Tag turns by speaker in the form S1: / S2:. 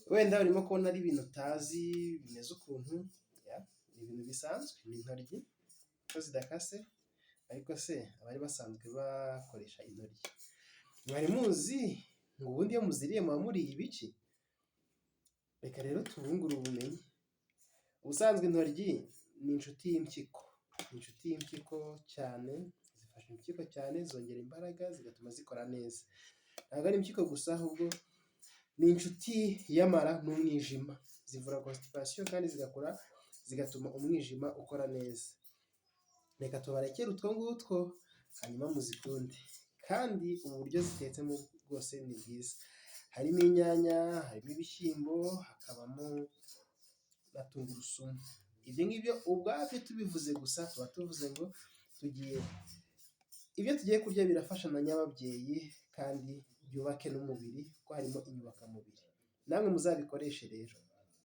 S1: wenda urimo kubona ari ibintu utazi bimeze ukuntu, ni ibintu bisanzwe, ni intoryi ko zidakase, ariko se abari basanzwe bakoresha intoryi mwari muzi ngo ubundi iyo muziriye muba muriye ibiki? Reka rero tubungure ubumenyi. Ubusanzwe intoryi ni inshuti y'impyiko, inshuti y'impyiko cyane, zifasha impyiko cyane, zongera imbaraga zigatuma zikora neza. Ntabwo ari impyiko gusa, ahubwo ni inshuti y'amara n'umwijima, zivura constipation kandi zigatuma umwijima ukora neza. Reka tubarekere utwo ngutwo hanyuma muzikunde, kandi ubu buryo zitetsemo bwose ni bwiza. Harimo inyanya, harimo ibishyimbo, hakabamo na tungurusumu. Ibyo ngibyo ubwabyo tubivuze gusa tuba tuvuze ngo ibyo tugiye kurya birafasha na nyababyeyi kandi byubake n'umubiri kuko harimo inyubakamubiri. Namwe muzabikoreshe rero.